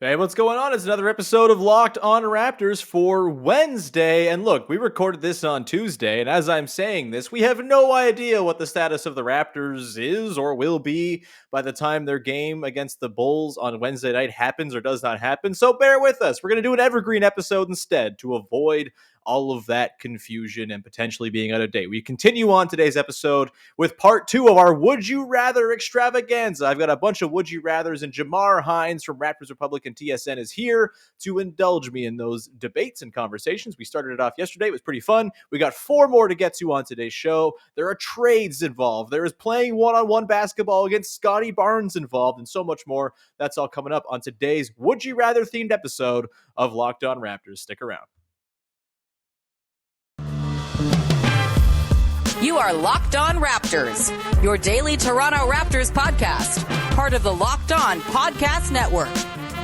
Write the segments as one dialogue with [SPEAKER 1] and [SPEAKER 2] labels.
[SPEAKER 1] Hey, what's going on? It's another episode of Locked On Raptors for Wednesday. And look, we recorded this on Tuesday, and as I'm saying this, we have no idea what the status of the Raptors is or will be by the time their game against the Bulls on Wednesday night happens or does not happen. So bear with us. We're going to do an evergreen episode instead to avoid all of that confusion and potentially being out of date. We continue on today's episode with part two of our Would You Rather extravaganza. I've got a bunch of Would You Rathers, and Jamar Hinds from Raptors Republic and TSN is here to indulge me in those debates and conversations. We started it off yesterday. It was pretty fun. We got four more to get to on today's show. There are trades involved. There is playing one-on-one basketball against Scottie Barnes involved, and so much more. That's all coming up on today's Would You Rather themed episode of Locked On Raptors. Stick around.
[SPEAKER 2] You are Locked On Raptors, your daily Toronto Raptors podcast, part of the Locked On Podcast Network,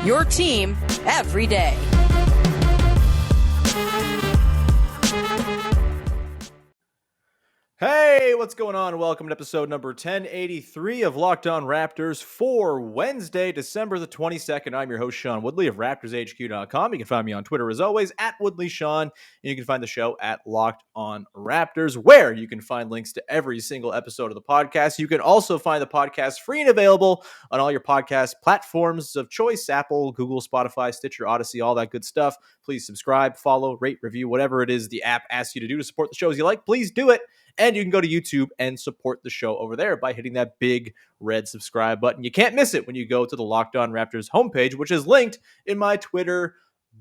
[SPEAKER 2] your team every day.
[SPEAKER 1] Hey, what's going on? Welcome to episode number 1083 of Locked On Raptors for Wednesday, December the 22nd. I'm your host, Sean Woodley of RaptorsHQ.com. You can find me on Twitter as always at WoodleySean, and you can find the show at Locked On Raptors, where you can find links to every single episode of the podcast. You can also find the podcast free and available on all your podcast platforms of choice: Apple, Google, Spotify, Stitcher, Odyssey, all that good stuff. Please subscribe, follow, rate, review, whatever it is the app asks you to do to support the shows you like. Please do it. And you can go to YouTube and support the show over there by hitting that big red subscribe button. You can't miss it when you go to the Locked On Raptors homepage, which is linked in my Twitter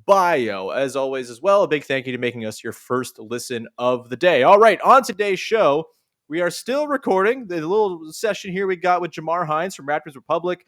[SPEAKER 1] bio. As always, as well, a big thank you to making us your first listen of the day. All right, on today's show, we are still recording the little session here we got with Jamar Hinds from Raptors Republic.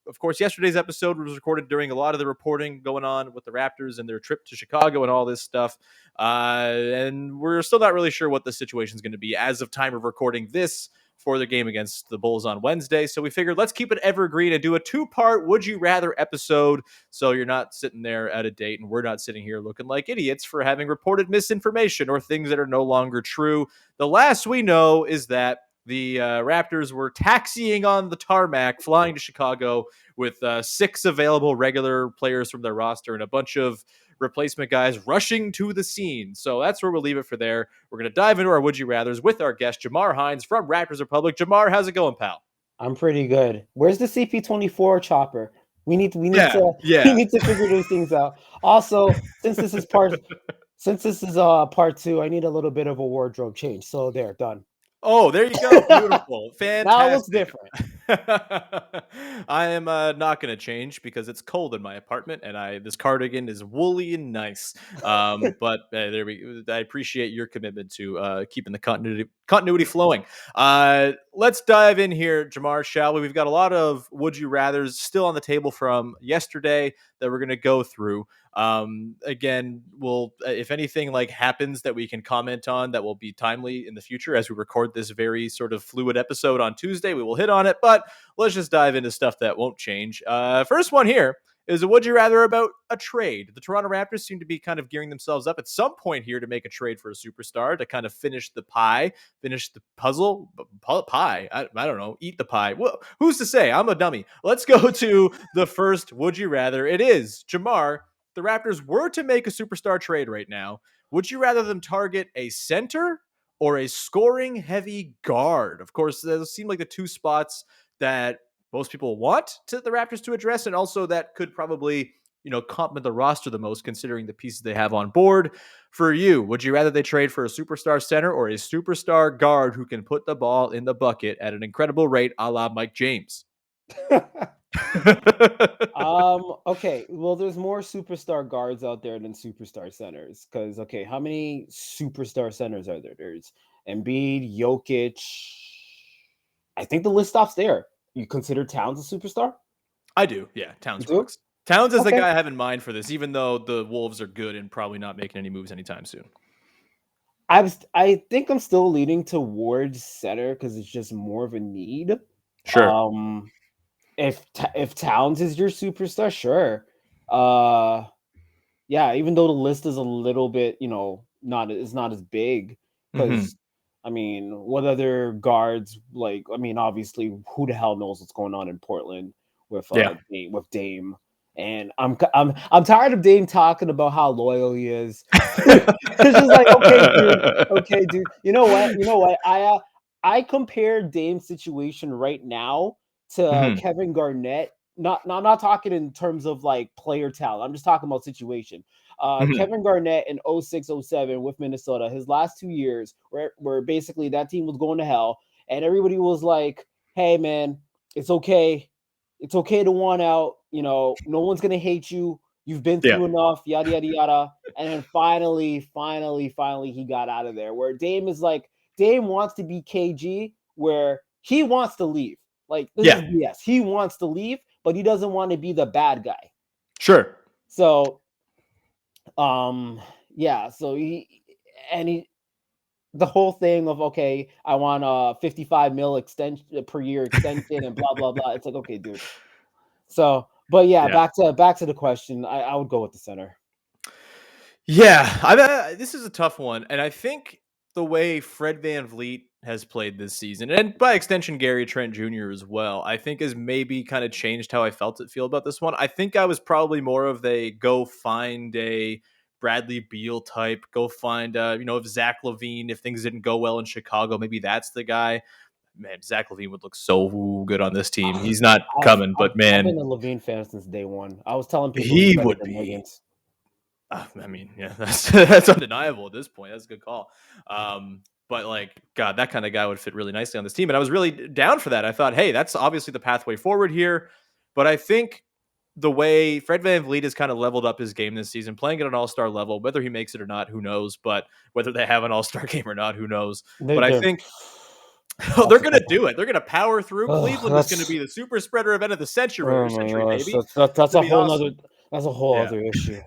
[SPEAKER 1] Of course, yesterday's episode was recorded during a lot of the reporting going on with the Raptors and their trip to Chicago and all this stuff. And we're still not really sure what the situation is going to be as of time of recording this for the game against the Bulls on Wednesday. So we figured let's keep it evergreen and do a two-part Would You Rather episode, so you're not sitting there out of date and we're not sitting here looking like idiots for having reported misinformation or things that are no longer true. The last we know is that the Raptors were taxiing on the tarmac, flying to Chicago with 6 available regular players from their roster and a bunch of replacement guys rushing to the scene. So that's where we'll leave it for there. We're going to dive into our Would You Rathers with our guest, Jamar Hinds from Raptors Republic. Jamar, how's it going, pal?
[SPEAKER 3] I'm pretty good. Where's the CP24 chopper? We need to figure those things out. Also, since this is part two, I need a little bit of a wardrobe change. So there, done.
[SPEAKER 1] Oh, there you go. Beautiful. Fantastic.
[SPEAKER 3] Now it looks different.
[SPEAKER 1] I am not going to change because it's cold in my apartment, and this cardigan is woolly and nice. But I appreciate your commitment to keeping the continuity flowing. Let's dive in here, Jamar, shall we? We've got a lot of Would You Rathers still on the table from yesterday that we're going to go through. Again, we'll if anything like happens that we can comment on that will be timely in the future as we record this very sort of fluid episode on Tuesday, we will hit on it, but let's just dive into stuff that won't change. First one here is a Would You Rather about a trade. The Toronto Raptors seem to be kind of gearing themselves up at some point here to make a trade for a superstar to kind of finish the puzzle pie. I don't know, eat the pie. Well, who's to say? I'm a dummy. Let's go to the first Would You Rather. It is, Jamar, the Raptors were to make a superstar trade right now, would you rather them target a center or a scoring heavy guard? Of course, those seem like the two spots that most people want the Raptors to address, and also that could probably, complement the roster the most considering the pieces they have on board. For you, would you rather they trade for a superstar center or a superstar guard who can put the ball in the bucket at an incredible rate, a la Mike James?
[SPEAKER 3] Okay, well, there's more superstar guards out there than superstar centers, because how many superstar centers are there? There's Embiid, Jokic. I think the list stops there. You consider Towns a superstar?
[SPEAKER 1] I do. Yeah, Towns rocks. Towns is the guy I have in mind for this, even though the Wolves are good and probably not making any moves anytime soon.
[SPEAKER 3] I think I'm still leaning towards center because it's just more of a need.
[SPEAKER 1] Sure.
[SPEAKER 3] If Towns is your superstar, sure. Yeah, even though the list is a little bit, not as big, because what other guards obviously, who the hell knows what's going on in Portland with Dame, And I'm tired of Dame talking about how loyal he is. It's just like, okay, dude. You know what? I compare Dame's situation right now to
[SPEAKER 1] Mhm,
[SPEAKER 3] Kevin Garnett. Not talking in terms of like player talent. I'm just talking about situation.
[SPEAKER 1] mhm.
[SPEAKER 3] Kevin Garnett in 06-07 with Minnesota, his last 2 years, where basically that team was going to hell, and everybody was like, "Hey, man, it's okay. It's okay to want out. You know, no one's gonna hate you. You've been
[SPEAKER 1] Yeah,
[SPEAKER 3] through enough. Yada yada yada." And then finally, he got out of there. Where Dame is like, Dame wants to be KG, where he wants to leave. Like, this
[SPEAKER 1] yeah,
[SPEAKER 3] is BS. He wants to leave, but he doesn't want to be the bad guy.
[SPEAKER 1] sure.
[SPEAKER 3] So, yeah. So he the whole thing of, okay, I want a 55 mil extension per year extension and blah blah blah. It's like, okay, dude. So, but yeah,
[SPEAKER 1] Yeah.
[SPEAKER 3] back to the question. I would go with the center.
[SPEAKER 1] Yeah, this is a tough one, and I think the way Fred VanVleet has played this season, and by extension Gary Trent Jr. as well, I think has maybe kind of changed how I feel about this one. I think I was probably more of a go find a Bradley Beal type, go find if Zach LaVine, if things didn't go well in Chicago, maybe that's the guy. Man, Zach LaVine would look so good on this team. He's not
[SPEAKER 3] I've
[SPEAKER 1] coming,
[SPEAKER 3] I've,
[SPEAKER 1] but
[SPEAKER 3] I've
[SPEAKER 1] man,
[SPEAKER 3] been a Levine fan since day one. I was telling people he's
[SPEAKER 1] he
[SPEAKER 3] better
[SPEAKER 1] would
[SPEAKER 3] than
[SPEAKER 1] be.
[SPEAKER 3] Wiggins.
[SPEAKER 1] I mean, yeah, that's undeniable at this point. That's a good call. But like, God, that kind of guy would fit really nicely on this team, and I was really down for that. I thought, hey, that's obviously the pathway forward here. But I think the way Fred VanVleet has kind of leveled up his game this season, playing at an all-star level, whether he makes it or not, who knows? But whether they have an all-star game or not, who knows?
[SPEAKER 3] They
[SPEAKER 1] But I
[SPEAKER 3] they're
[SPEAKER 1] think they're
[SPEAKER 3] that's
[SPEAKER 1] going to do it. They're going to power through.
[SPEAKER 3] ugh,
[SPEAKER 1] Cleveland is going to be the super spreader event of the
[SPEAKER 3] oh my
[SPEAKER 1] century,
[SPEAKER 3] gosh,
[SPEAKER 1] baby.
[SPEAKER 3] that's
[SPEAKER 1] To
[SPEAKER 3] a
[SPEAKER 1] be
[SPEAKER 3] whole nother
[SPEAKER 1] awesome. Yeah.
[SPEAKER 3] other issue.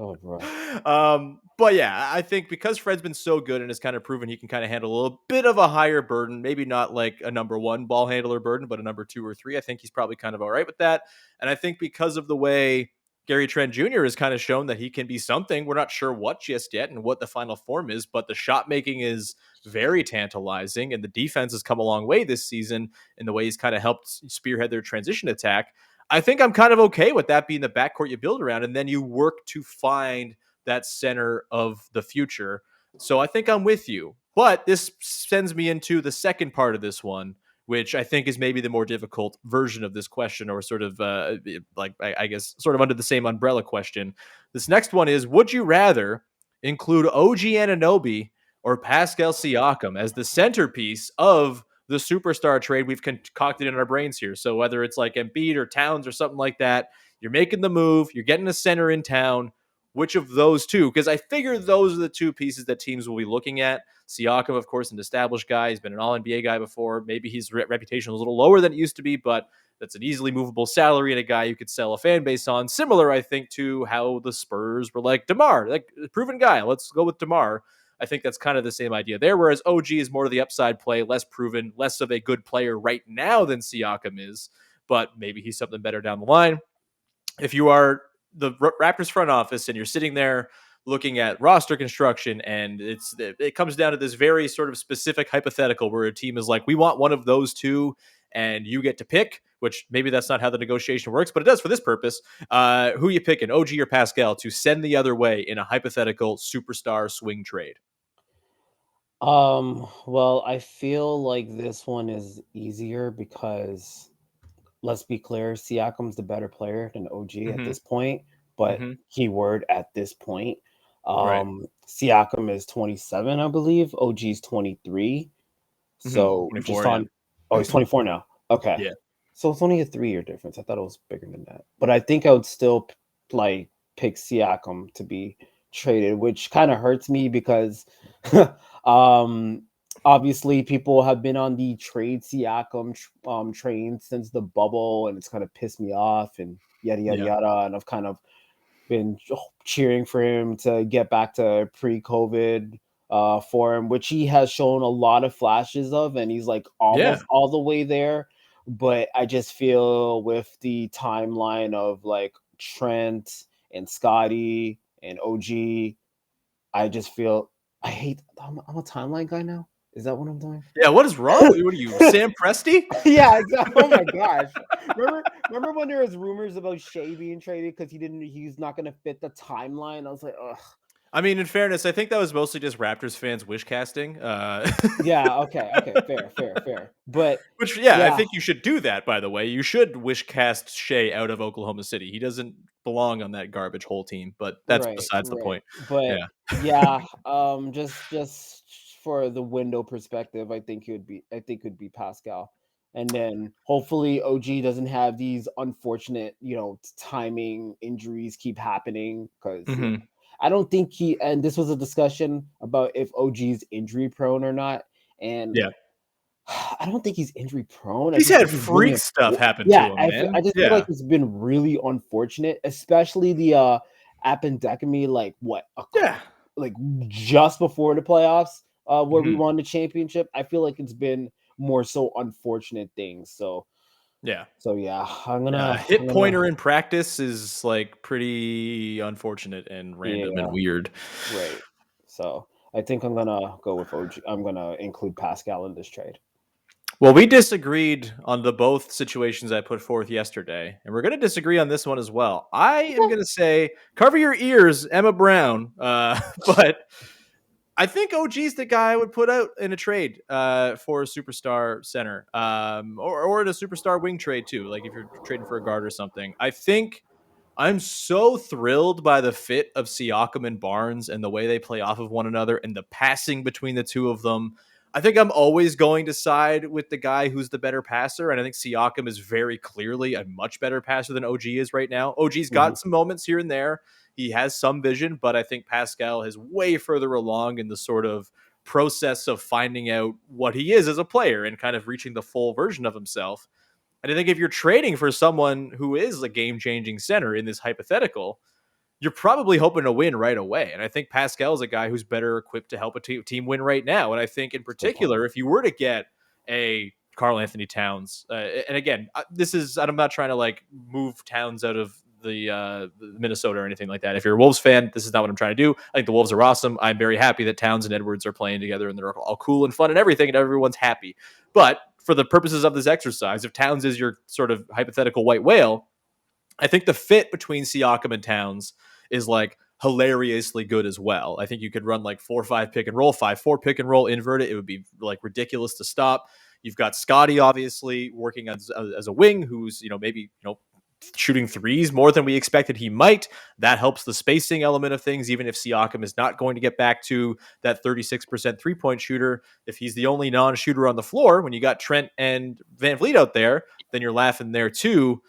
[SPEAKER 3] Oh, bro.
[SPEAKER 1] But yeah, I think because Fred's been so good and has kind of proven he can kind of handle a little bit of a higher burden, maybe not like a number one ball handler burden, but a number two or three. I think he's probably kind of all right with that. And I think because of the way Gary Trent Jr. has kind of shown that he can be something, we're not sure what just yet and what the final form is, but the shot making is very tantalizing, and the defense has come a long way this season in the way he's kind of helped spearhead their transition attack. I think I'm kind of okay with that being the backcourt you build around, and then you work to find that center of the future. So I think I'm with you. But this sends me into the second part of this one, which I think is maybe the more difficult version of this question, or sort of I guess, sort of under the same umbrella question. This next one is: would you rather include OG Anunoby or Pascal Siakam as the centerpiece of the superstar trade we've concocted in our brains here? So whether it's like Embiid or Towns or something like that, you're making the move, you're getting a center in town. Which of those two? Because I figure those are the two pieces that teams will be looking at. Siakam, of course, an established guy. He's been an All-NBA guy before. Maybe his reputation is a little lower than it used to be, but that's an easily movable salary and a guy you could sell a fan base on. Similar, I think, to how the Spurs were like DeMar, like a proven guy. Let's go with DeMar. I think that's kind of the same idea there. Whereas OG is more of the upside play, less proven, less of a good player right now than Siakam is, but maybe he's something better down the line. If you are the Raptors front office and you're sitting there looking at roster construction, and it comes down to this very sort of specific hypothetical where a team is like, we want one of those two, and you get to pick, which maybe that's not how the negotiation works, but it does for this purpose. Who you picking, OG or Pascal, to send the other way in a hypothetical superstar swing trade?
[SPEAKER 3] Well, I feel like this one is easier because, let's be clear, Siakam's the better player than OG at
[SPEAKER 1] Mm-hmm.
[SPEAKER 3] this point, but
[SPEAKER 1] Mm-hmm.
[SPEAKER 3] keyword at this point.
[SPEAKER 1] Right.
[SPEAKER 3] Siakam is 27, I believe. OG's 23.
[SPEAKER 1] Mm-hmm.
[SPEAKER 3] So just
[SPEAKER 1] 24, yeah.
[SPEAKER 3] on, oh, he's 24 now. Okay.
[SPEAKER 1] Yeah.
[SPEAKER 3] So it's only a 3-year difference. I thought it was bigger than that. But I think I would still like pick Siakam to be traded, which kind of hurts me because um obviously people have been on the trade Siakam train since the bubble, and it's kind of pissed me off and yada yada
[SPEAKER 1] Yeah.
[SPEAKER 3] yada. And I've kind of been cheering for him to get back to pre-COVID form, which he has shown a lot of flashes of, and he's like
[SPEAKER 1] Yeah.
[SPEAKER 3] almost all the way there. But I just feel with the timeline of like Trent and Scottie and OG, I just feel I'm a timeline guy now. Is that what I'm doing?
[SPEAKER 1] Yeah, what is wrong? What are you, Sam Presti?
[SPEAKER 3] Yeah, exactly. Oh my gosh. Remember when there was rumors about Shea being traded because he's not gonna fit the timeline? I was like, ugh.
[SPEAKER 1] I mean, in fairness, I think that was mostly just Raptors fans wish casting.
[SPEAKER 3] Yeah, okay, fair. But
[SPEAKER 1] Which, yeah, I
[SPEAKER 3] yeah,
[SPEAKER 1] think you should do that, by the way. You should wish cast Shea out of Oklahoma City. He doesn't belong on that garbage hole team, but that's besides the
[SPEAKER 3] right.
[SPEAKER 1] point.
[SPEAKER 3] But
[SPEAKER 1] Yeah.
[SPEAKER 3] yeah, just for the window perspective, I think it would be Pascal. And then hopefully OG doesn't have these unfortunate, timing injuries keep happening because
[SPEAKER 1] Hmm.
[SPEAKER 3] I don't think and this was a discussion about if OG's injury prone or not. And
[SPEAKER 1] Yeah.
[SPEAKER 3] I don't think he's injury prone. I
[SPEAKER 1] He's
[SPEAKER 3] just
[SPEAKER 1] had
[SPEAKER 3] think he's really
[SPEAKER 1] freak stuff happen
[SPEAKER 3] yeah,
[SPEAKER 1] to him,
[SPEAKER 3] I
[SPEAKER 1] man.
[SPEAKER 3] just feel like
[SPEAKER 1] Yeah.
[SPEAKER 3] it's been really unfortunate, especially the appendectomy, like
[SPEAKER 1] Yeah.
[SPEAKER 3] like just before the playoffs, where we
[SPEAKER 1] Mhm.
[SPEAKER 3] won the championship. I feel like it's been more so unfortunate things.
[SPEAKER 1] Yeah.
[SPEAKER 3] So yeah, I'm
[SPEAKER 1] Hit
[SPEAKER 3] gonna
[SPEAKER 1] pointer in practice is like pretty unfortunate and random and
[SPEAKER 3] yeah,
[SPEAKER 1] weird.
[SPEAKER 3] right. So I think I'm gonna go with OG. I'm gonna include Pascal in this trade.
[SPEAKER 1] Well, we disagreed on the both situations I put forth yesterday, and we're going to disagree on this one as well. I am
[SPEAKER 3] Okay.
[SPEAKER 1] going to say, cover your ears, Emma Brown. But I think OG's the guy I would put out in a trade for a superstar center, or in a superstar wing trade too. Like if you're trading for a guard or something. I think I'm so thrilled by the fit of Siakam and Barnes and the way they play off of one another and the passing between the two of them. I think I'm always going to side with the guy who's the better passer. And I think Siakam is very clearly a much better passer than OG is right now. OG's
[SPEAKER 3] Mhm.
[SPEAKER 1] got some moments here and there. He has some vision, but I think Pascal is way further along in the sort of process of finding out what he is as a player and kind of reaching the full version of himself. And I think if you're trading for someone who is a game changing center in this hypothetical, you're probably hoping to win right away. And I think Pascal is a guy who's better equipped to help a team win right now. And I think in
[SPEAKER 3] Good point.
[SPEAKER 1] particular, if you were to get a Karl Anthony Towns, and again, I'm not trying to like move Towns out of the Minnesota or anything like that. If you're a Wolves fan, this is not what I'm trying to do. I think the Wolves are awesome. I'm very happy that Towns and Edwards are playing together and they're all cool and fun and everything, and everyone's happy. But for the purposes of this exercise, if Towns is your sort of hypothetical white whale, I think the fit between Siakam and Towns is like hilariously good as well. I think you could run like 4-5 pick and roll, 5-4 pick and roll, invert it. It would be like ridiculous to stop. You've got Scottie obviously working as a wing who's, maybe, shooting threes more than we expected he might. That helps the spacing element of things, even if Siakam is not going to get back to that 36% three-point shooter. If he's the only non-shooter on the floor, when you got Trent and Van Vliet out there, then you're laughing there too.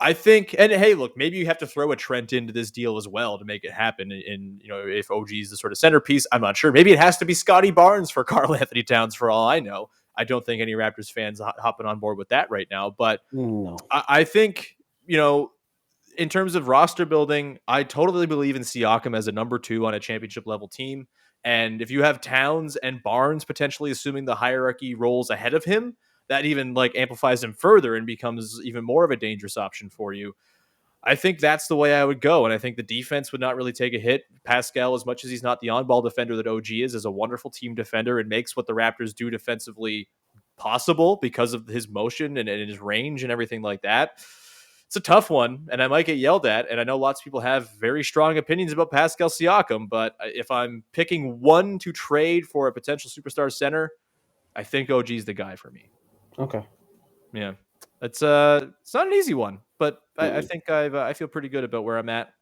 [SPEAKER 1] I think, and hey, look, maybe you have to throw a Trent into this deal as well to make it happen. And if OG is the sort of centerpiece, I'm not sure. Maybe it has to be Scottie Barnes for Karl Anthony Towns, for all I know. I don't think any Raptors fans hopping on board with that right now. But
[SPEAKER 3] No.
[SPEAKER 1] I think, in terms of roster building, I totally believe in Siakam as a number 2 on a championship level team. And if you have Towns and Barnes potentially assuming the hierarchy roles ahead of him, that even like amplifies him further and becomes even more of a dangerous option for you. I think that's the way I would go. And I think the defense would not really take a hit. Pascal, as much as he's not the on-ball defender that OG is a wonderful team defender and makes what the Raptors do defensively possible because of his motion and his range and everything like that. It's a tough one, and I might get yelled at. And I know lots of people have very strong opinions about Pascal Siakam, but if I'm picking one to trade for a potential superstar center, I think OG's the guy for me.
[SPEAKER 3] Okay.
[SPEAKER 1] Yeah, it's not an easy one, but I
[SPEAKER 3] Mm-mm.
[SPEAKER 1] think I feel pretty good about where I'm at.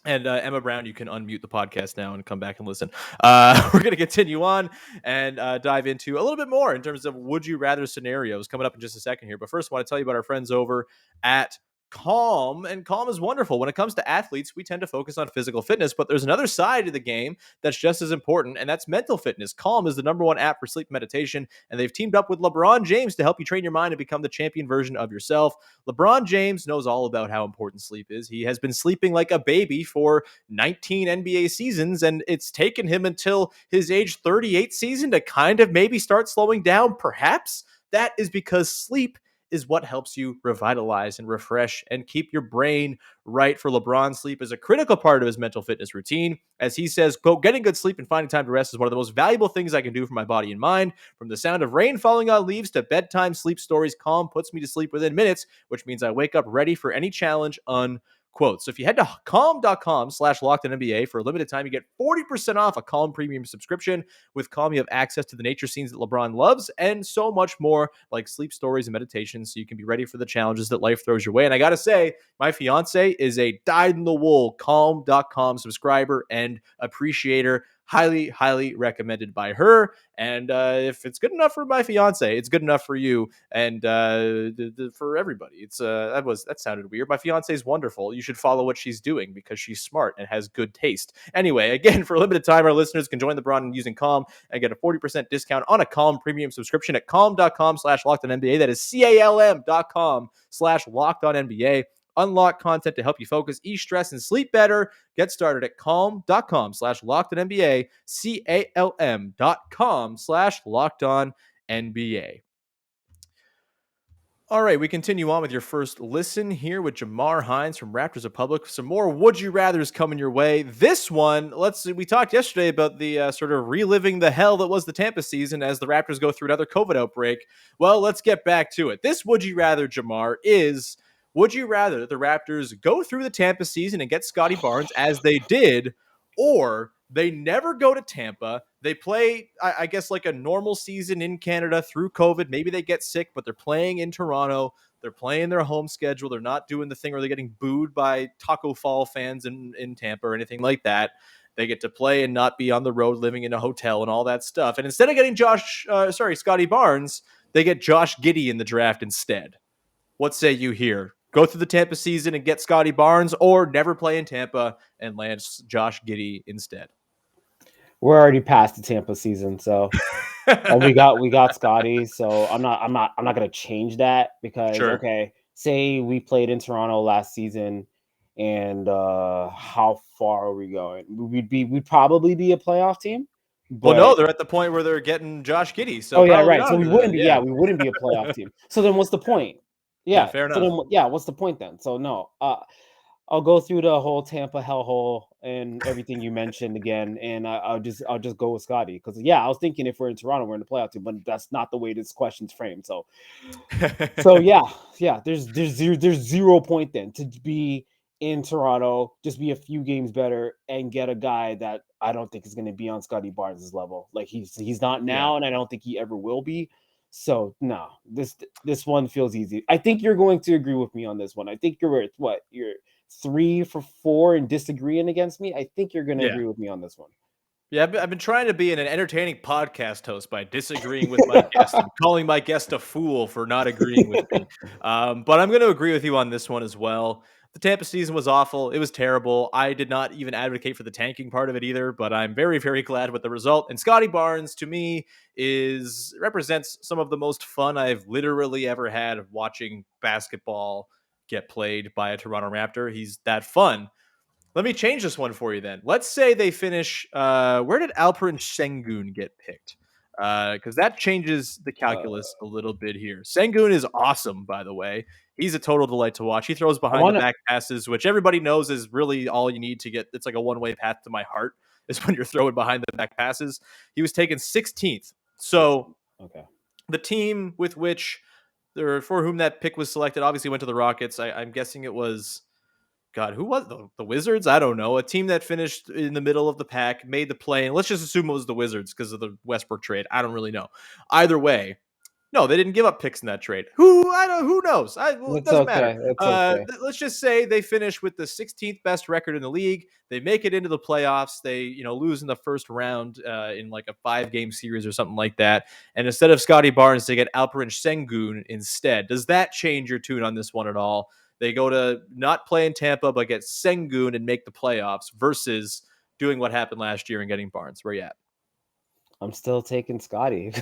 [SPEAKER 1] And Emma Brown, you can unmute the podcast now and come back and listen. We're going to continue on and dive into a little bit more in terms of would you rather scenarios coming up in just a second here. But first, I want to tell you about our friends over at Calm. And Calm is wonderful. When it comes to athletes, we tend to focus on physical fitness, but there's another side of the game that's just as important, and that's mental fitness. Calm is the #1 app for sleep meditation, and they've teamed up with LeBron James to help you train your mind and become the champion version of yourself. LeBron James knows all about how important sleep is. He has been sleeping like a baby for 19 NBA seasons, and it's taken him until his age 38 season to kind of maybe start slowing down. Perhaps that is because sleep is what helps you revitalize and refresh and keep your brain right. For LeBron, sleep is a critical part of his mental fitness routine. As he says, quote, getting good sleep and finding time to rest is one of the most valuable things I can do for my body and mind. From the sound of rain falling on leaves to bedtime sleep stories, Calm puts me to sleep within minutes, which means I wake up ready for any challenge, unquote. So if you head to calm.com/LockedOnNBA for a limited time, you get 40% off a Calm premium subscription. With Calm, you have access to the nature scenes that LeBron loves and so much more, like sleep stories and meditation, so you can be ready for the challenges that life throws your way. And I got to say, my fiance is a dyed-in-the-wool Calm.com subscriber and appreciator. Highly, highly recommended by her. And if it's good enough for my fiance, it's good enough for you and for everybody. It's that sounded weird. My fiance is wonderful. You should follow what she's doing because she's smart and has good taste. Anyway, again, for a limited time, our listeners can join the Braun using Calm and get a 40% discount on a Calm premium subscription at calm.com/LockedOnNBA. That is CALM.com/LockedOnNBA. Unlock content to help you focus, ease stress, and sleep better. Get started at calm.com/LockedOnNBA, CALM.com/LockedOnNBA. All right, we continue on with your first listen here with Jamar Hinds from Raptors Republic. Some more Would You Rathers coming your way. This one, we talked yesterday about the sort of reliving the hell that was the Tampa season as the Raptors go through another COVID outbreak. Well, let's get back to it. This Would You Rather, Jamar, is would you rather the Raptors go through the Tampa season and get Scottie Barnes as they did, or they never go to Tampa? They play, I guess, like a normal season in Canada through COVID. Maybe they get sick, but they're playing in Toronto. They're playing their home schedule. They're not doing the thing where they're getting booed by Taco Fall fans in Tampa or anything like that. They get to play and not be on the road living in a hotel and all that stuff. And instead of getting Scottie Barnes, they get Josh Giddey in the draft instead. What say you here? Go through the Tampa season and get Scottie Barnes, or never play in Tampa and land Josh Giddey instead?
[SPEAKER 3] We're already past the Tampa season, so and we got Scottie. So I'm not gonna change that because
[SPEAKER 1] Sure.
[SPEAKER 3] Okay, say we played in Toronto last season, and how far are we going? We'd probably be a playoff team.
[SPEAKER 1] Well, no,
[SPEAKER 3] But
[SPEAKER 1] they're at the point where they're getting Josh Giddey. So
[SPEAKER 3] oh yeah,
[SPEAKER 1] probably
[SPEAKER 3] right.
[SPEAKER 1] not.
[SPEAKER 3] So we wouldn't be. Yeah, we wouldn't be a playoff team. So then, what's the point?
[SPEAKER 1] Yeah,
[SPEAKER 3] Yeah.
[SPEAKER 1] fair
[SPEAKER 3] So
[SPEAKER 1] enough.
[SPEAKER 3] then, yeah, what's the point then? So no, I'll go through the whole Tampa hellhole and everything you mentioned again, and I'll just go with Scottie because I was thinking if we're in Toronto, we're in the playoff team, but that's not the way this question's framed. So yeah, there's zero point then to be in Toronto, just be a few games better and get a guy that I don't think is going to be on Scottie Barnes' level. Like he's not now,
[SPEAKER 1] Yeah.
[SPEAKER 3] and I don't think he ever will be. So no, this one feels easy. I think you're going to agree with me on this one. I think you're 3 for 4 and disagreeing against me. I think you're going to
[SPEAKER 1] Yeah.
[SPEAKER 3] agree with me on this one.
[SPEAKER 1] Yeah, I've been trying to be an entertaining podcast host by disagreeing with my guest and calling my guest a fool for not agreeing with me. But I'm going to agree with you on this one as well. The Tampa season was awful. It was terrible. I did not even advocate for the tanking part of it either, but I'm very, very glad with the result. And Scottie Barnes, to me, represents some of the most fun I've literally ever had of watching basketball get played by a Toronto Raptor. He's that fun. Let me change this one for you then. Let's say they finish. Where did Alperen Sengun get picked? Because that changes the calculus a little bit here. Sengun is awesome, by the way. He's a total delight to watch. He throws
[SPEAKER 3] I
[SPEAKER 1] behind the
[SPEAKER 3] want to.
[SPEAKER 1] back passes, which everybody knows is really all you need to get. It's like a one-way path to my heart is when you're throwing behind the back passes. He was taken 16th. So
[SPEAKER 3] Okay.
[SPEAKER 1] the team with which, or for whom that pick was selected, obviously went to the Rockets. I'm guessing it was. God, who was the Wizards? I don't know. A team that finished in the middle of the pack, made the play, and let's just assume it was the Wizards because of the Westbrook trade. I don't really know. Either way, no, they didn't give up picks in that trade. Who knows? It
[SPEAKER 3] It's
[SPEAKER 1] doesn't matter.
[SPEAKER 3] okay. It's okay.
[SPEAKER 1] Let's just say they finish with the 16th best record in the league. They make it into the playoffs. They lose in the first round in like a 5-game series or something like that. And instead of Scottie Barnes, they get Alperen Sengun instead. Does that change your tune on this one at all? They go to not play in Tampa, but get Sengun and make the playoffs versus doing what happened last year and getting Barnes. Where you at?
[SPEAKER 3] I'm still taking Scottie.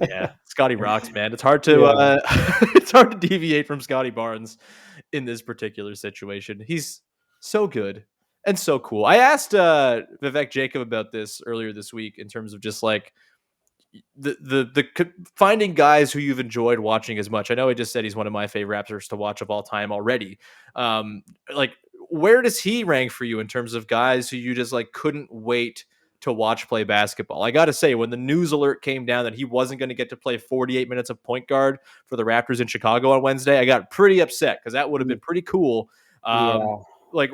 [SPEAKER 1] Yeah, Scottie rocks, man. It's hard to it's hard to deviate from Scottie Barnes in this particular situation. He's so good and so cool. I asked Vivek Jacob about this earlier this week in terms of just like finding guys who you've enjoyed watching as much. I know I just said he's one of my favorite Raptors to watch of all time already. Like, where does he rank for you in terms of guys who you just like couldn't wait to watch play basketball? I got to say, when the news alert came down that he wasn't going to get to play 48 minutes of point guard for the Raptors in Chicago on Wednesday, I got pretty upset because that would have been pretty cool.
[SPEAKER 3] Yeah.
[SPEAKER 1] Like,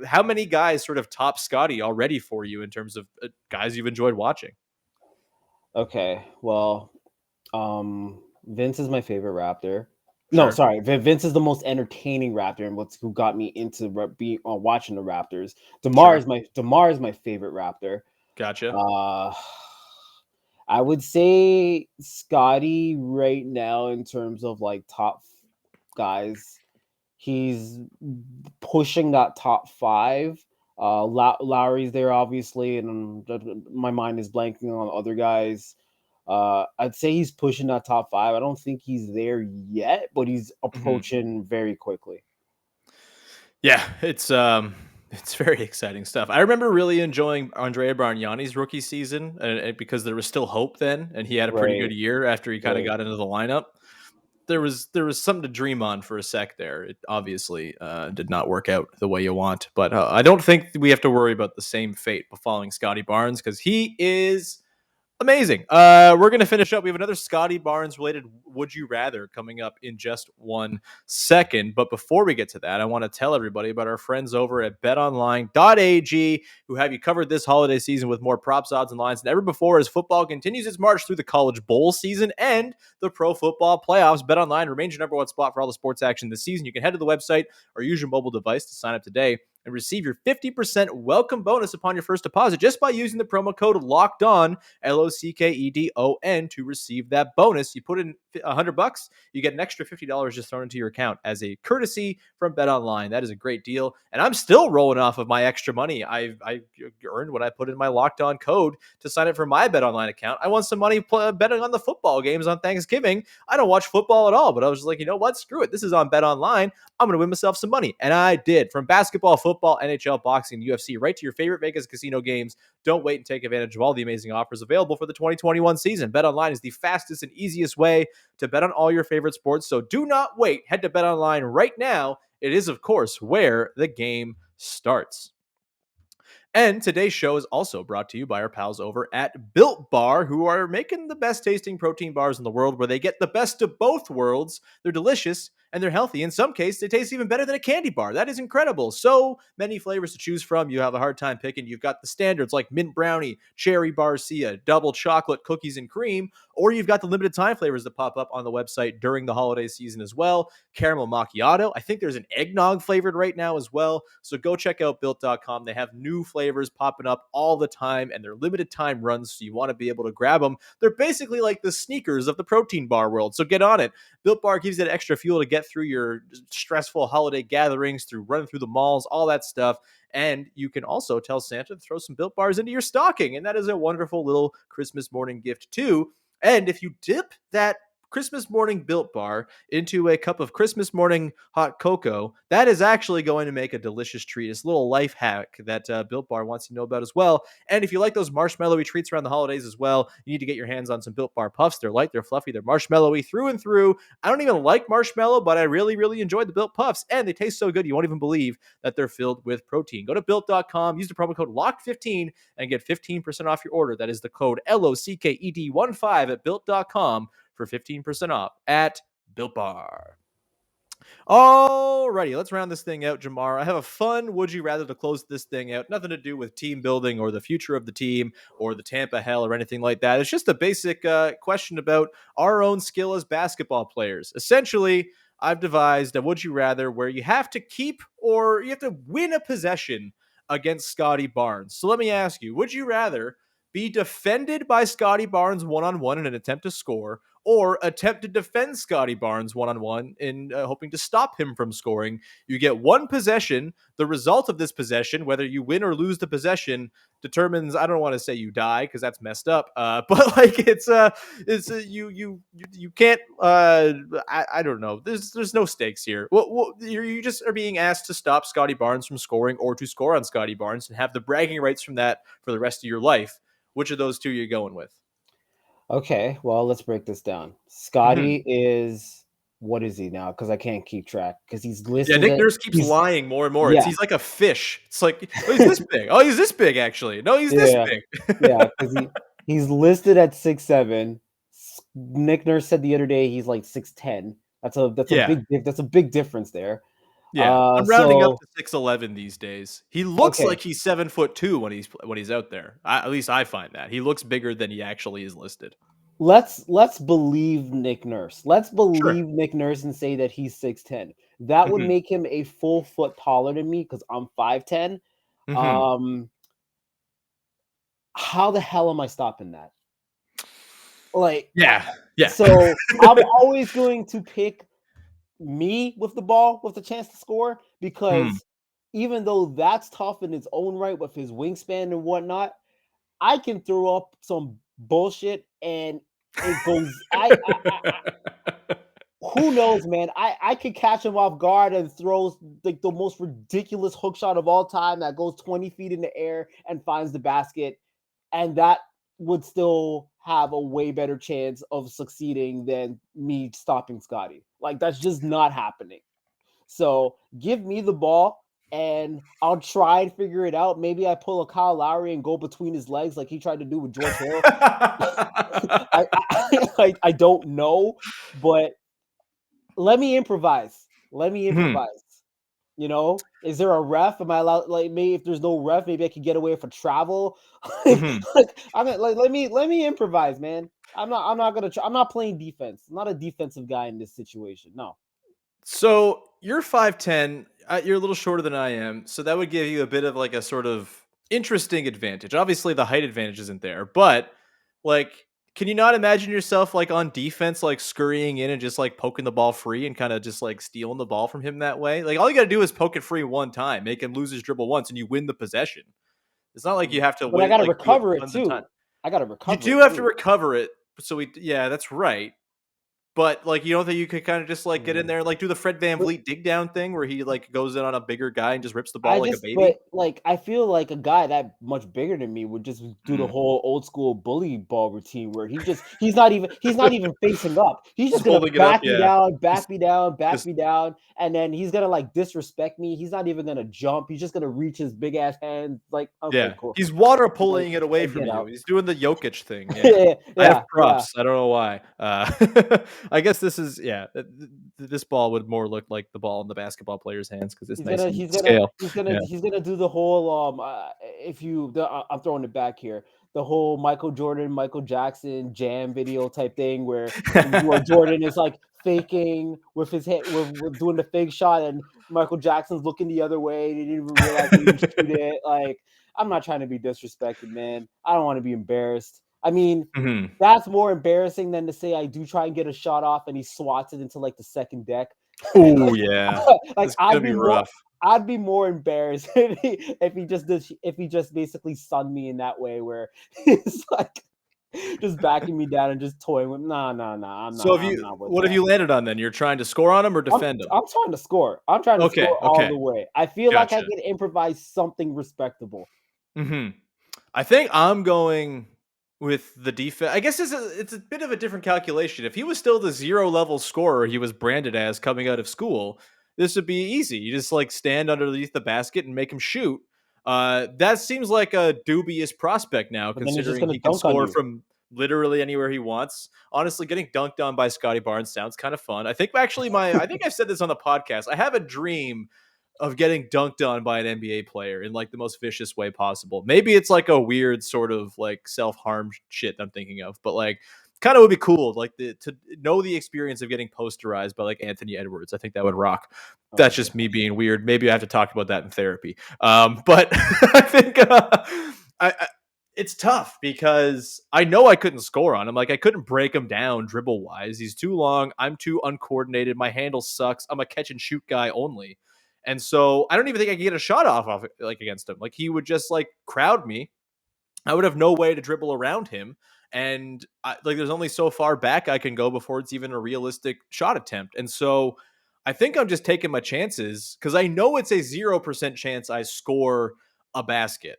[SPEAKER 1] how many guys sort of top Scottie already for you in terms of guys you've enjoyed watching?
[SPEAKER 3] Okay. Well, Vince is my favorite Raptor. No,
[SPEAKER 1] Sure.
[SPEAKER 3] sorry. Vince is the most entertaining Raptor, and who got me into being watching the Raptors.
[SPEAKER 1] Sure.
[SPEAKER 3] Demar is my favorite Raptor.
[SPEAKER 1] Gotcha.
[SPEAKER 3] I would say Scottie right now in terms of like top guys. He's pushing that top 5. Lowry's there obviously, and my mind is blanking on other guys. I'd say he's pushing that top 5. I don't think he's there yet, but he's approaching very quickly.
[SPEAKER 1] Yeah, it's very exciting stuff. I remember really enjoying Andrea Bargnani's rookie season, because there was still hope then, and he had a pretty good
[SPEAKER 3] Right.
[SPEAKER 1] year after he kind of
[SPEAKER 3] Right.
[SPEAKER 1] got into the lineup. There was something to dream on for a sec there. It obviously did not work out the way you want, but I don't think we have to worry about the same fate befalling Scottie Barnes because he is amazing. We're going to finish up. We have another Scottie Barnes related Would You Rather coming up in just 1 second. But before we get to that, I want to tell everybody about our friends over at BetOnline.ag, who have you covered this holiday season with more props, odds, and lines than ever before as football continues its march through the college bowl season and the pro football playoffs. BetOnline remains your number one spot for all the sports action this season. You can head to the website or use your mobile device to sign up today and receive your 50% welcome bonus upon your first deposit just by using the promo code LOCKEDON, LOCKEDON, to receive that bonus. You put in $100, you get an extra $50 just thrown into your account as a courtesy from BetOnline. That is a great deal, and I'm still rolling off of my extra money I earned when I put in my Locked On code to sign up for my BetOnline account. I won some money betting on the football games on Thanksgiving. I don't watch football at all, but I was just like, you know what? Screw it. This is on BetOnline. I'm going to win myself some money. And I did. From basketball, football, NHL, boxing, UFC, right to your favorite Vegas casino games. Don't wait and take advantage of all the amazing offers available for the 2021 season. BetOnline is the fastest and easiest way to bet on all your favorite sports. So do not wait. Head to BetOnline right now. It is, of course, where the game starts. And today's show is also brought to you by our pals over at Built Bar, who are making the best tasting protein bars in the world, where they get the best of both worlds. They're delicious and they're healthy. In some cases, they taste even better than a candy bar. That is incredible. So many flavors to choose from. You have a hard time picking. You've got the standards like mint brownie, cherry barcia, double chocolate, cookies and cream, or you've got the limited time flavors that pop up on the website during the holiday season as well. Caramel macchiato. I think there's an eggnog flavored right now as well. So go check out built.com. They have new flavors popping up all the time, and they're limited time runs, so you want to be able to grab them. They're basically like the sneakers of the protein bar world, so get on it. Built Bar gives you that extra fuel to get through your stressful holiday gatherings, through running through the malls, all that stuff. And you can also tell Santa to throw some Built Bars into your stocking, and that is a wonderful little Christmas morning gift too. And if you dip that Christmas morning Built Bar into a cup of Christmas morning hot cocoa, that is actually going to make a delicious treat. It's a little life hack that Built Bar wants you to know about as well. And if you like those marshmallowy treats around the holidays as well, you need to get your hands on some Built Bar Puffs. They're light, they're fluffy, they're marshmallowy through and through. I don't even like marshmallow, but I really, really enjoyed the Built Puffs, and they taste so good you won't even believe that they're filled with protein. Go to Built.com, use the promo code LOCKED15, and get 15% off your order. That is the code LOCKED15 at Built.com for 15% off at Built Bar. Alrighty, let's round this thing out, Jamar. I have a fun Would You Rather to close this thing out. Nothing to do with team building or the future of the team or the Tampa hell or anything like that. It's just a basic question about our own skill as basketball players. Essentially, I've devised a Would You Rather where you have to keep or you have to win a possession against Scottie Barnes. So let me ask you, would you rather be defended by Scottie Barnes one-on-one in an attempt to score, or attempt to defend Scottie Barnes one-on-one in hoping to stop him from scoring? You get one possession. The result of this possession, whether you win or lose the possession, determines, I don't want to say you die because that's messed up, but like you can't, I don't know. There's no stakes here. You just are being asked to stop Scottie Barnes from scoring or to score on Scottie Barnes and have the bragging rights from that for the rest of your life. Which of those two are you going with?
[SPEAKER 3] Okay, well, let's break this down.
[SPEAKER 1] Mhm.
[SPEAKER 3] Scottie is what is he now? Because I can't keep track. Because he's
[SPEAKER 1] Yeah,
[SPEAKER 3] listed
[SPEAKER 1] Nick
[SPEAKER 3] at
[SPEAKER 1] Nurse keeps
[SPEAKER 3] he's
[SPEAKER 1] lying more and more.
[SPEAKER 3] yeah,
[SPEAKER 1] He's like a fish. It's like, oh, he's this big. Oh, he's this big actually. No, he's this
[SPEAKER 3] yeah,
[SPEAKER 1] big.
[SPEAKER 3] yeah. Because he's listed at 6'7". Nick Nurse said the other day he's like 6'10".
[SPEAKER 1] Yeah.
[SPEAKER 3] That's a big difference there.
[SPEAKER 1] Yeah. I'm rounding up
[SPEAKER 3] So
[SPEAKER 1] to 6'11" these days. He looks
[SPEAKER 3] okay,
[SPEAKER 1] like he's 7'2" when he's out there. At least I find that. He looks bigger than he actually is listed.
[SPEAKER 3] let's believe Nick Nurse. Let's
[SPEAKER 1] Sure.
[SPEAKER 3] believe Nick Nurse and say that he's 6'10". That would
[SPEAKER 1] Mhm.
[SPEAKER 3] make him a full foot taller than me because I'm 5'10".
[SPEAKER 1] Mhm.
[SPEAKER 3] Um, how the hell am I stopping that? Like,
[SPEAKER 1] Yeah. Yeah.
[SPEAKER 3] so I'm always going to pick me with the ball with the chance to score
[SPEAKER 1] Hmm.
[SPEAKER 3] because even though that's tough in its own right with his wingspan and whatnot, I can throw up some bullshit and it goes. Who knows, man? I could catch him off guard and throws like the most ridiculous hook shot of all time that goes 20 feet in the air and finds the basket, and that would still have a way better chance of succeeding than me stopping Scottie. Like that's just not happening. So give me the ball and I'll try and figure it out. Maybe I pull a Kyle Lowry and go between his legs like he tried to do with George Hill. I don't know, but let me improvise. Let me
[SPEAKER 1] Mhm.
[SPEAKER 3] improvise. You know, is there a ref? Am I allowed? Like, maybe if there's no ref, maybe I could get away for travel.
[SPEAKER 1] Mhm.
[SPEAKER 3] I'm like, let me improvise, man. I'm not gonna. I'm not playing defense. I'm not a defensive guy in this situation. No.
[SPEAKER 1] So you're 5'10". You're a little shorter than I am. So that would give you a bit of like a sort of interesting advantage. Obviously, the height advantage isn't there, but like, can you not imagine yourself like on defense, like scurrying in and just like poking the ball free and kind of just like stealing the ball from him that way? Like, all you got to do is poke it free one time, make him lose his dribble once, and you win the possession. It's not like you have to
[SPEAKER 3] But I
[SPEAKER 1] wait,
[SPEAKER 3] gotta
[SPEAKER 1] like do it
[SPEAKER 3] recover it
[SPEAKER 1] tons of time.
[SPEAKER 3] too. I gotta
[SPEAKER 1] You
[SPEAKER 3] recover
[SPEAKER 1] do
[SPEAKER 3] it
[SPEAKER 1] have to
[SPEAKER 3] too.
[SPEAKER 1] recover it. So yeah, that's right. But, like, you don't think you could kinda just, like, get in
[SPEAKER 3] Mm.
[SPEAKER 1] there and, like, do the Fred Van
[SPEAKER 3] But
[SPEAKER 1] VanVleet dig down thing where he, like, goes in on a bigger guy and just rips the ball
[SPEAKER 3] I
[SPEAKER 1] like a
[SPEAKER 3] just but,
[SPEAKER 1] baby?
[SPEAKER 3] like, I feel like a guy that much bigger than me would just do the
[SPEAKER 1] Mm.
[SPEAKER 3] whole old school bully ball routine where he's not even facing up. He's
[SPEAKER 1] Just
[SPEAKER 3] just gonna
[SPEAKER 1] holding it up,
[SPEAKER 3] back me
[SPEAKER 1] yeah.
[SPEAKER 3] down,
[SPEAKER 1] Just
[SPEAKER 3] back
[SPEAKER 1] just
[SPEAKER 3] me down, and then he's gonna, like, disrespect me. He's not even gonna jump. He's just gonna reach his big ass hand like, "Okay,
[SPEAKER 1] yeah.
[SPEAKER 3] cool."
[SPEAKER 1] He's water
[SPEAKER 3] Like,
[SPEAKER 1] pulling it away from
[SPEAKER 3] get
[SPEAKER 1] you.
[SPEAKER 3] out.
[SPEAKER 1] He's doing the Jokic thing, yeah.
[SPEAKER 3] Yeah,
[SPEAKER 1] I have
[SPEAKER 3] yeah, yeah.
[SPEAKER 1] props. I don't know why. I guess this is yeah, this ball would more look like the ball in the basketball player's hands because it's
[SPEAKER 3] He's
[SPEAKER 1] nice
[SPEAKER 3] gonna
[SPEAKER 1] and
[SPEAKER 3] he's gonna
[SPEAKER 1] scale.
[SPEAKER 3] he's gonna
[SPEAKER 1] Yeah.
[SPEAKER 3] he's gonna do the whole if you I'm throwing it back here. The whole Michael Jordan, Michael Jackson jam video type thing where Jordan is like faking with his head with doing the fake shot and Michael Jackson's looking the other way. He didn't even realize he didn't shoot it. Like, I'm not trying to be disrespected, man. I don't want to be embarrassed. I mean,
[SPEAKER 1] Mhm.
[SPEAKER 3] that's more embarrassing than to say I do try and get a shot off and he swats it into like the second deck.
[SPEAKER 1] Ooh, yeah.
[SPEAKER 3] Like
[SPEAKER 1] It's gonna be rough.
[SPEAKER 3] I'd be more embarrassed if he just basically sunned me in that way where he's like just backing me down and just toying with nah,
[SPEAKER 1] So
[SPEAKER 3] I'm not with
[SPEAKER 1] what have
[SPEAKER 3] that.
[SPEAKER 1] you landed on then? You're trying to score on him or defend him?
[SPEAKER 3] I'm trying to score. I'm trying to
[SPEAKER 1] Okay,
[SPEAKER 3] score all
[SPEAKER 1] okay.
[SPEAKER 3] the way. I feel like I
[SPEAKER 1] Gotcha.
[SPEAKER 3] can improvise something respectable.
[SPEAKER 1] Mhm. I think I'm going with the defense. I guess it's a bit of a different calculation. If he was still the 0 level scorer he was branded as coming out of school, this would be easy. You just like stand underneath the basket and make him shoot. That seems like a dubious prospect now,
[SPEAKER 3] But then he's just
[SPEAKER 1] considering
[SPEAKER 3] gonna
[SPEAKER 1] he can
[SPEAKER 3] dunk on
[SPEAKER 1] score
[SPEAKER 3] you.
[SPEAKER 1] from literally anywhere he wants. Honestly, getting dunked on by Scottie Barnes sounds kind of fun. I think I've said this on the podcast. I have a dream of getting dunked on by an NBA player in like the most vicious way possible. Maybe it's like a weird sort of like self-harm shit I'm thinking of, but like kind of would be cool like to know the experience of getting posterized by like Anthony Edwards. I think that would rock.
[SPEAKER 3] Oh
[SPEAKER 1] That's just me
[SPEAKER 3] god.
[SPEAKER 1] being weird. Maybe I have to talk about that in therapy. But I think I it's tough because I know I couldn't score on him. Like I couldn't break him down dribble wise. He's too long. I'm too uncoordinated. My handle sucks. I'm a catch and shoot guy only. And so I don't even think I could get a shot off like against him. Like he would just like crowd me. I would have no way to dribble around him. And like there's only so far back I can go before it's even a realistic shot attempt. And so I think I'm just taking my chances because I know it's a 0% chance I score a basket.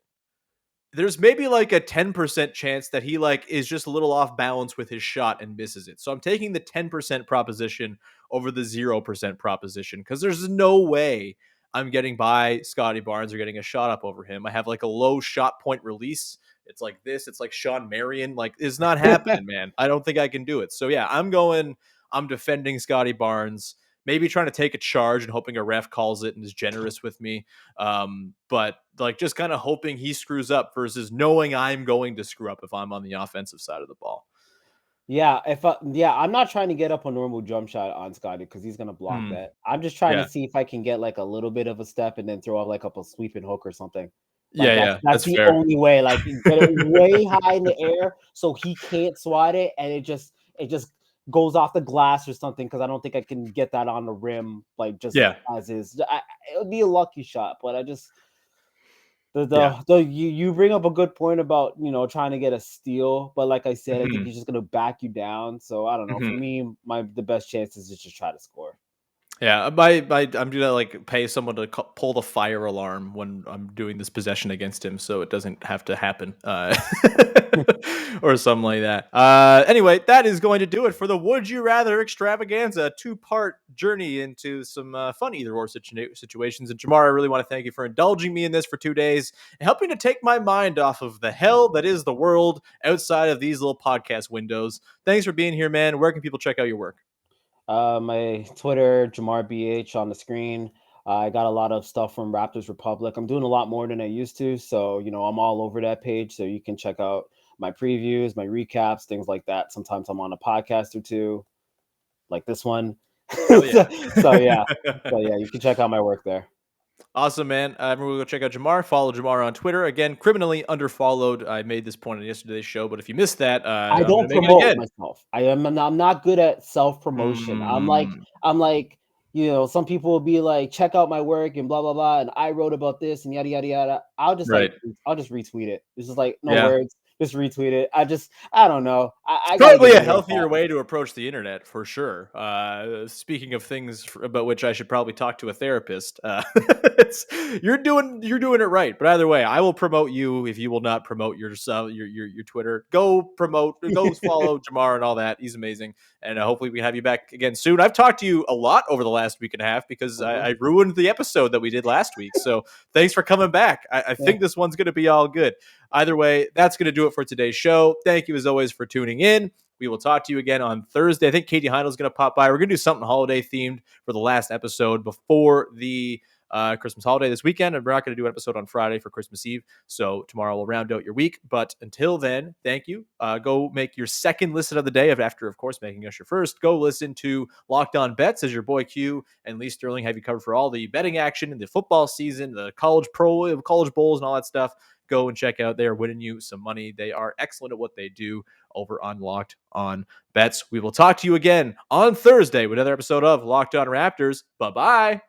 [SPEAKER 1] there's maybe like a 10% chance that he like is just a little off balance with his shot and misses it. So I'm taking the 10% proposition over the 0% proposition because there's no way I'm getting by Scottie Barnes or getting a shot up over him. I have like a low shot point release. It's like this. It's like Sean Marion. Like, it's not happening, man. I don't think I can do it. So yeah, I'm defending Scottie Barnes, maybe trying to take a charge and hoping a ref calls it and is generous with me. But like just kind of hoping he screws up versus knowing I'm going to screw up if I'm on the offensive side of the ball.
[SPEAKER 3] Yeah, I'm not trying to get up a normal jump shot on Scottie because he's gonna block that. I'm just trying to see if I can get like a little bit of a step and then throw up a sweeping hook or something. Like
[SPEAKER 1] Yeah,
[SPEAKER 3] that's the
[SPEAKER 1] fair.
[SPEAKER 3] only way. Like get it way high in the air so he can't swat it, and it just goes off the glass or something because I don't think I can get that on the rim like just as is. It would be a lucky shot, but I just. You bring up a good point about trying to get a steal, but like I said, I think he's just gonna back you down. So I don't know. For me, the best chance is to just try to score.
[SPEAKER 1] Yeah, I'm gonna like pay someone to pull the fire alarm when I'm doing this possession against him, so it doesn't have to happen, or something like that. Anyway, that is going to do it for the Would You Rather extravaganza, 2-part journey into some fun either or situations. And Jamar, I really want to thank you for indulging me in this for 2 days and helping to take my mind off of the hell that is the world outside of these little podcast windows. Thanks for being here, man. Where can people check out your work?
[SPEAKER 3] My Twitter, Jamar BH on the screen. I got a lot of stuff from Raptors Republic. I'm doing a lot more than I used to. So, I'm all over that page. So you can check out my previews, my recaps, things like that. Sometimes I'm on a podcast or two, like this one.
[SPEAKER 1] Oh, yeah.
[SPEAKER 3] So yeah, you can check out my work there.
[SPEAKER 1] Awesome, man. Everyone go check out Jamar. Follow Jamar on Twitter. Again, criminally underfollowed. I made this point on yesterday's show, but if you missed that,
[SPEAKER 3] I
[SPEAKER 1] I'm
[SPEAKER 3] don't
[SPEAKER 1] gonna make it
[SPEAKER 3] promote
[SPEAKER 1] again.
[SPEAKER 3] myself. I'm not good at self-promotion. I'm like, some people will be like, check out my work and blah blah blah. And I wrote about this and yada yada yada. I'll just retweet it. It's just like no words. Just retweet it. I don't know. I
[SPEAKER 1] Probably a healthier way to approach the internet for sure. Speaking of things about which I should probably talk to a therapist, you're doing it right. But either way, I will promote you if you will not promote yourself, your Twitter. Go follow Jamar and all that. He's amazing, and hopefully we have you back again soon. I've talked to you a lot over the last week and a half because I ruined the episode that we did last week. So thanks for coming back. I think this one's going to be all good. Either way, that's going to do it for today's show. Thank you, as always, for tuning in. We will talk to you again on Thursday. I think Katie Heinl is going to pop by. We're going to do something holiday-themed for the last episode before the Christmas holiday this weekend, and we're not going to do an episode on Friday for Christmas Eve. So tomorrow we'll round out your week. But until then, thank you. Go make your second listen of the day after, of course, making us your first. Go listen to Locked On Bets as your boy Q and Lee Sterling have you covered for all the betting action in the football season, the college bowls, and all that stuff. Go and check out. They are winning you some money. They are excellent at what they do over on Locked On Bets. We will talk to you again on Thursday with another episode of Locked On Raptors. Bye-bye.